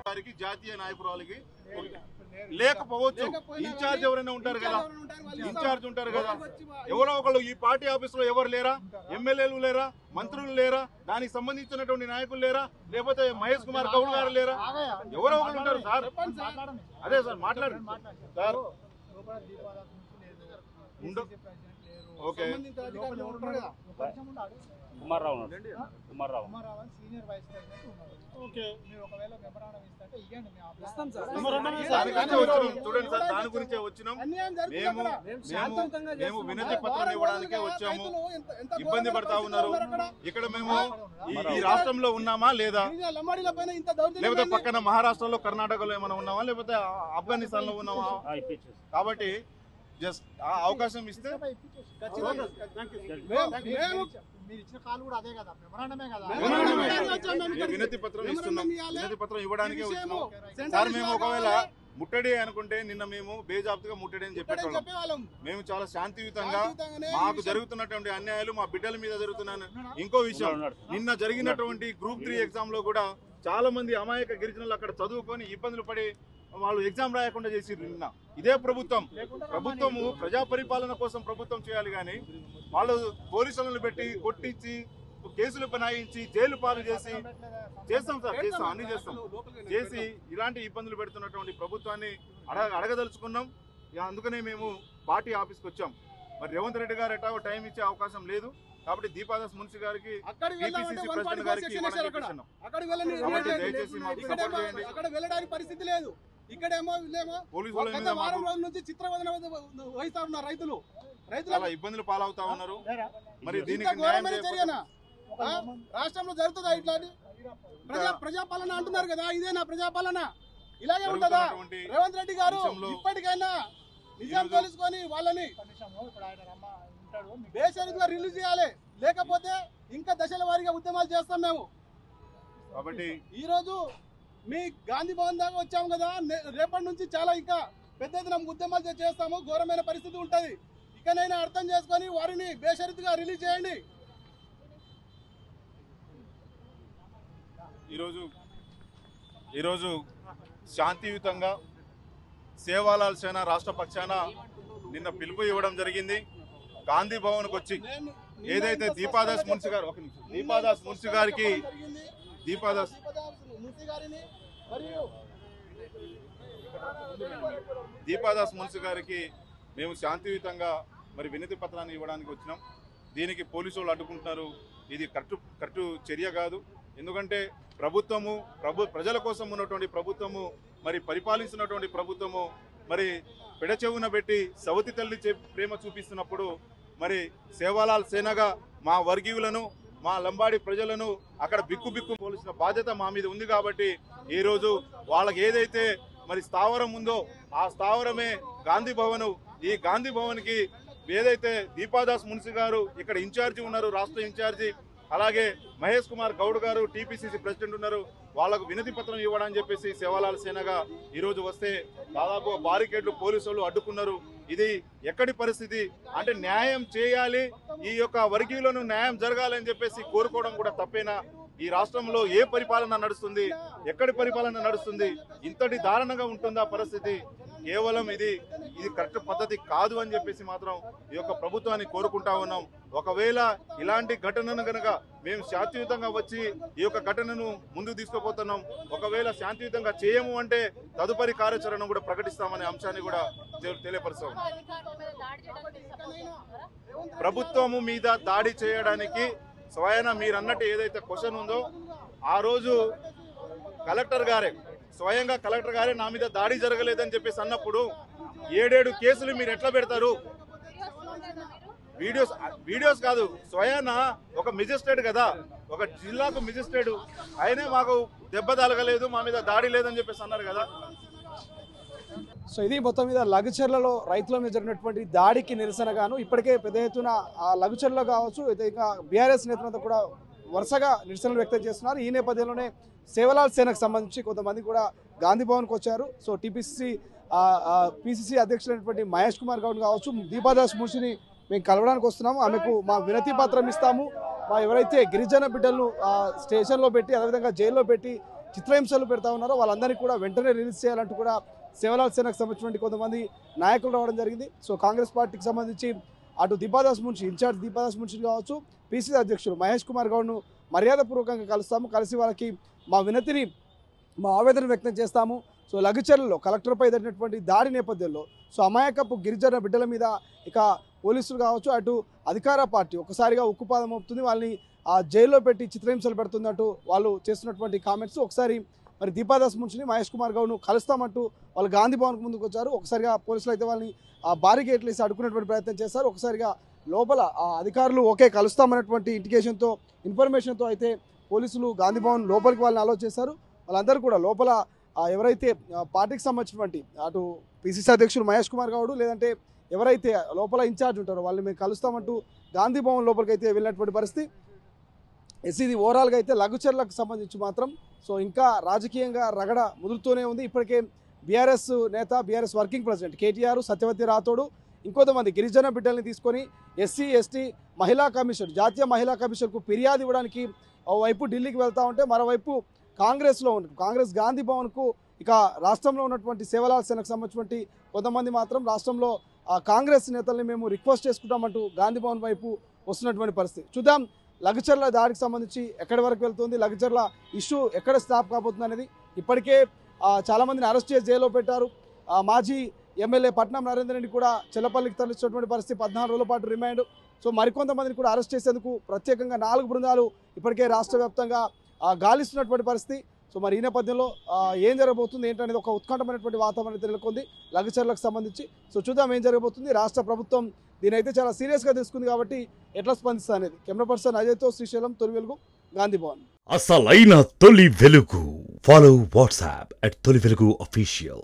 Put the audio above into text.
గారికి జాతీయ నాయకురాలకి లేకపోవచ్చు, ఇన్ఛార్జ్ ఎవరైనా ఉంటారు కదా, ఇన్ఛార్జ్ ఉంటారు కదా, ఎవరో ఒకళ్ళు ఈ పార్టీ ఆఫీసులో ఎవరు లేరా, ఎమ్మెల్యేలు లేరా, మంత్రులు లేరా, దానికి సంబంధించినటువంటి నాయకులు లేరా, లేకపోతే మహేష్ కుమార్ గౌడ్ గారు లేరా, ఎవరో ఒకళ్ళు ఉంటారు సార్. అదే సార్ మాట్లాడండి sir. Okay Kumar Rao senior vice president ఉన్నారు. ఓకే, మీరు ఒకవేళ మెమరాండం ఇస్తే ఇవ్వండి, మేము ఇస్తాం సార్. చూడండి సార్, దాని గురించే వచ్చినాం. మేము వినతి పత్రం ఇవ్వడానికే వచ్చాము. ఇబ్బంది పడతా ఉన్నారు ఇక్కడ. మేము ఈ రాష్ట్రంలో ఉన్నామా లేదా, లేకపోతే పక్కన మహారాష్ట్రలో కర్ణాటకలో ఏమైనా ఉన్నామా, లేకపోతే ఆఫ్ఘనిస్తాన్ లో ఉన్నామా? కాబట్టి జస్ట్ ఆ అవకాశం ఇస్తే వినతి పత్రం ఇస్తున్నాం. వినతి పత్రం ఇవ్వడానికే వచ్చినాం సార్. మేము ఒకవేళ ముట్టడి అనుకుంటే నిన్న మేము బేజాబ్తుగా ముట్టడి అని చెప్పేటోళ్ళం. మేము చాలా శాంతియుతంగా మాకు జరుగుతున్నటువంటి అన్యాయాలు మా బిడ్డల మీద జరుగుతున్నాను. ఇంకో విషయం, నిన్న జరిగినటువంటి గ్రూప్ 3 ఎగ్జామ్ లో కూడా చాలా మంది అమాయక గిరిజనులు అక్కడ చదువుకొని ఇబ్బందులు పడి వాళ్ళు ఎగ్జామ్ రాయకుండా చేసిర్రు. నిన్న ఇదే ప్రభుత్వము ప్రజా పరిపాలన కోసం ప్రభుత్వం చేయాలి కానీ వాళ్ళు పోలీసులను పెట్టి కొట్టించి కేసులు బనాయించి జైలు పాలు చేసి చేస్తాం సార్, చేస్తాం, అన్ని చేస్తాం చేసి ఇలాంటి ఇబ్బందులు పెడుతున్నటువంటి ప్రభుత్వాన్ని అడగదలుచుకున్నాం. అందుకనే మేము పార్టీ ఆఫీస్కి వచ్చాం. మరి రేవంత్ రెడ్డి గారు ఎటాగో టైం ఇచ్చే అవకాశం లేదు కాబట్టి దీపాదాస్ మున్సి గారికి టీపీసీసీ ప్రెసిడెంట్ గారికి దయచేసి మాకు సపోర్ట్ చేయండి. అక్కడ వెళ్ళడానికి పరిస్థితి లేదు. ఇక్కడేమో వారం రోజుల నుంచి చిత్రవదన వహిస్తా ఉన్నారు రైతులు. చాలా ఇబ్బందులు పాలవుతా ఉన్నారు. మరి దీనికి చర్యనా రాష్ట్రంలో జరుగుతుందా? ఇట్లాంటి ప్రజాపాలన అంటున్నారు కదా, ఇదేనా ప్రజాపాలన? ఇలాగే ఉంటుందా? రేవంత్ రెడ్డి గారు ఇప్పటికైనా నిజం తెలుసుకొని వాళ్ళని బేషరతుగా రిలీజ్ చేయాలి, లేకపోతే ఇంకా దశల వారీగా ఉద్యమాలు చేస్తాం మేము. కాబట్టి ఈ రోజు మీ గాంధీ భవన్ దాకా వచ్చాము కదా, రేపటి నుంచి చాలా ఇంకా పెద్ద ఎత్తున ఉద్యమాలు చేస్తాము. ఘోరమైన పరిస్థితి ఉంటది. ఇకనైనా అర్థం చేసుకొని వారిని బేషరతుగా రిలీజ్ చేయండి. ఈరోజు శాంతియుతంగా సేవాలాల్ సేన రాష్ట్ర పక్షాన నిన్న పిలుపు ఇవ్వడం జరిగింది. గాంధీ భవన్కి వచ్చి ఏదైతే దీపాదాస్ మున్సి గారు దీపాదాస్ మున్సి గారికి మేము శాంతియుతంగా మరి వినతి పత్రాన్ని ఇవ్వడానికి వచ్చినాం. దీనికి పోలీసు వాళ్ళు అడ్డుకుంటున్నారు. ఇది కరెక్ట్ చర్య కాదు. ఎందుకంటే ప్రజల కోసం ఉన్నటువంటి ప్రభుత్వము, మరి పరిపాలిస్తున్నటువంటి ప్రభుత్వము మరి పెడచెవున పెట్టి సవతి తల్లి ప్రేమ చూపిస్తున్నప్పుడు మరి సేవాలాల్ సేనగా మా వర్గీయులను, మా లంబాడి ప్రజలను అక్కడ బిక్కు పోల్చిన బాధ్యత మా మీద ఉంది. కాబట్టి ఈరోజు వాళ్ళకి ఏదైతే మరి స్థావరం ఉందో ఆ స్థావరమే గాంధీ భవన్. ఈ గాంధీ భవన్కి ఏదైతే దీపాదాస్ మున్సి గారు ఇక్కడ ఇన్ఛార్జి ఉన్నారు, రాష్ట్ర ఇన్ఛార్జి, అలాగే మహేష్ కుమార్ గౌడ్ గారు టీపీసీసీ ప్రెసిడెంట్ ఉన్నారు, వాళ్లకు వినతి పత్రం ఇవ్వడానికి చెప్పేసి సేవాలాల్ సేనగా ఈరోజు వస్తే దాదాపు బారికేడ్లు పోలీసులు అడ్డుకున్నారు. ఇది ఎక్కడి పరిస్థితి అంటే న్యాయం చేయాలి, ఈ యొక్క వర్గీయులను న్యాయం జరగాలని చెప్పేసి కోరుకోవడం కూడా తప్పేనా? ఈ రాష్ట్రంలో ఏ పరిపాలన నడుస్తుంది, ఎక్కడి పరిపాలన నడుస్తుంది? ఇంతటి దారుణంగా ఉంటుందా పరిస్థితి? కేవలం ఇది కరెక్ట్ పద్ధతి కాదు అని చెప్పేసి మాత్రం ఈ యొక్క ప్రభుత్వాన్ని కోరుకుంటా ఉన్నాం. ఒకవేళ ఇలాంటి ఘటనను కనుక మేము శాంతియుతంగా వచ్చి ఈ యొక్క ఘటనను ముందుకు తీసుకుపోతున్నాం. ఒకవేళ శాంతియుతంగా చేయము అంటే తదుపరి కార్యాచరణ కూడా ప్రకటిస్తామనే అంశాన్ని కూడా తెలియపరుస్తాం. ప్రభుత్వము మీద దాడి చేయడానికి స్వయాన మీరన్నట్టు ఏదైతే క్వశ్చన్ ఉందో ఆ రోజు స్వయంగా కలెక్టర్ గారే నా మీద దాడి జరగలేదని చెప్పేసి అన్నప్పుడు 7 కేసులు మీరు ఎట్లా పెడతారు? వీడియోస్ కాదు, స్వయాన ఒక మెజిస్ట్రేట్ కదా, ఒక జిల్లాకు మెజిస్ట్రేట్ ఆయనే మాకు దెబ్బ తగలలేదు, మా మీద దాడి లేదని చెప్పేసి అన్నారు కదా. సో ఇది మొత్తం మీద లగచర్లలో రైతుల మీద జరిగినటువంటి దాడికి నిరసనగాను ఇప్పటికే పెద్ద ఎత్తున ఆ లగచర్లలో కావచ్చు, ఇంకా బీఆర్ఎస్ నేతలంతా కూడా వరుసగా నిరసనలు వ్యక్తం చేస్తున్నారు. ఈ నేపథ్యంలోనే సేవలాల్ సేనకు సంబంధించి కొంతమంది కూడా గాంధీ భవన్కి వచ్చారు. సో పిసిసి అధ్యక్షులైనటువంటి మహేష్ కుమార్ గౌడ్ కావచ్చు, దీపాదాస్ మున్సిని మేము కలవడానికి వస్తున్నాము, ఆమెకు మా వినతి పత్రం ఇస్తాము, మా ఎవరైతే గిరిజన బిడ్డలను స్టేషన్లో పెట్టి అదేవిధంగా జైల్లో పెట్టి చిత్రహింసలు పెడతా ఉన్నారో వాళ్ళందరినీ కూడా వెంటనే రిలీజ్ చేయాలంటూ కూడా సేవలాల్ సేనకు సంబంధించినటువంటి కొంతమంది నాయకులు రావడం జరిగింది. సో కాంగ్రెస్ పార్టీకి సంబంధించి అటు దీపాదాస్ మున్షి ఇన్ఛార్జ్ దీపాదాస్ మున్షి కావచ్చు, పిసిసి అధ్యక్షుడు మహేష్ కుమార్ గౌడ్ను మర్యాదపూర్వకంగా కలుస్తాము, కలిసి వాళ్ళకి మా వినతిని మా ఆవేదన వ్యక్తం చేస్తాము. సో లఘుచర్లలో కలెక్టర్పై జరిగినటువంటి దాడి నేపథ్యంలో సో అమాయకపు గిరిజన బిడ్డల మీద ఇక పోలీసులు కావచ్చు అటు అధికార పార్టీ ఒకసారిగా ఉక్కుపాదం మోపుతుంది, వాళ్ళని ఆ జైల్లో పెట్టి చిత్రహింసలు పెడుతుందంటూ వాళ్ళు చేస్తున్నటువంటి కామెంట్స్. ఒకసారి మరి దీపాదాస్ మున్షిని మహేష్ కుమార్ గౌడ్ను కలుస్తామంటూ వాళ్ళు గాంధీ భవన్కు ముందుకు వచ్చారు. ఒకసారిగా పోలీసులు అయితే వాళ్ళని ఆ బారికేట్లు వేసి అడ్డుకునేటువంటి ప్రయత్నం చేశారు. ఒకసారిగా లోపల ఆ అధికారులు ఓకే కలుస్తామన్నటువంటి ఇండికేషన్తో ఇన్ఫర్మేషన్తో అయితే పోలీసులు గాంధీ భవన్ లోపలికి వాళ్ళని అలౌ చేశారు. వాళ్ళందరూ కూడా లోపల ఎవరైతే పార్టీకి సంబంధించినటువంటి అటు పిసిసి అధ్యక్షుడు మహేష్ కుమార్ గౌడ్ లేదంటే ఎవరైతే లోపల ఇన్ఛార్జ్ ఉంటారో వాళ్ళని మేము కలుస్తామంటూ గాంధీ భవన్ లోపలికి అయితే వెళ్ళినటువంటి పరిస్థితి. ఇది ఓవరాల్గా అయితే లఘుచర్లకు సంబంధించి మాత్రం సో ఇంకా రాజకీయంగా రగడ ముదురుతూనే ఉంది. ఇప్పటికే బీఆర్ఎస్ నేత BRS working president KTR, Satyavathi Rathod ఇంకొంతమంది గిరిజన బిడ్డల్ని తీసుకొని ఎస్సీ ఎస్టీ మహిళా కమిషన్ జాతీయ మహిళా కమిషన్కు ఫిర్యాదు ఇవ్వడానికి ఓవైపు ఢిల్లీకి వెళ్తూ ఉంటే మరోవైపు కాంగ్రెస్ గాంధీ భవన్కు ఇక రాష్ట్రంలో ఉన్నటువంటి సేవలాల్ సేనకు సంబంధించినటువంటి కొంతమంది మాత్రం రాష్ట్రంలో కాంగ్రెస్ నేతల్ని మేము రిక్వెస్ట్ చేసుకుంటామంటూ గాంధీ భవన్ వైపు వస్తున్నటువంటి పరిస్థితి. చూద్దాం లఘుచర్ల దాడికి సంబంధించి ఎక్కడి వరకు వెళ్తుంది, లఘుచర్ల ఇష్యూ ఎక్కడ స్టాప్ కాబోతుంది అనేది. ఇప్పటికే చాలామందిని అరెస్ట్ చేసి జైల్లో పెట్టారు. మాజీ ఎమ్మెల్యే పట్నం నరేందర్ రెడ్డి కూడా చెల్లపల్లికి తరలిస్తున్నటువంటి పరిస్థితి, 14 రోజుల పాటు రిమాండ్. సో మరికొంతమందిని కూడా అరెస్ట్ చేసేందుకు ప్రత్యేకంగా 4 బృందాలు ఇప్పటికే రాష్ట్ర వ్యాప్తంగా గాలిస్తున్నటువంటి పరిస్థితి. సో మరి ఈ నేపథ్యంలో ఏం జరగబోతుంది ఏంటనేది ఒక ఉత్కంఠమైనటువంటి వాతావరణం నెలకొంది లఘుచర్లకు సంబంధించి. సో చూద్దాం ఏం జరగబోతుంది. రాష్ట్ర ప్రభుత్వం దీని అయితే చాలా సీరియస్గా తీసుకుంది కాబట్టి ఎట్లా స్పందిస్తుంది అనేది. కెమెరా పర్సన్ అజయ్తో శ్రీశైలం, తొలి వెలుగు, గాంధీ భవన్. అసలైన తొలి వెలుగు. ఫాలో వాట్సాప్ @తొలి వెలుగు official.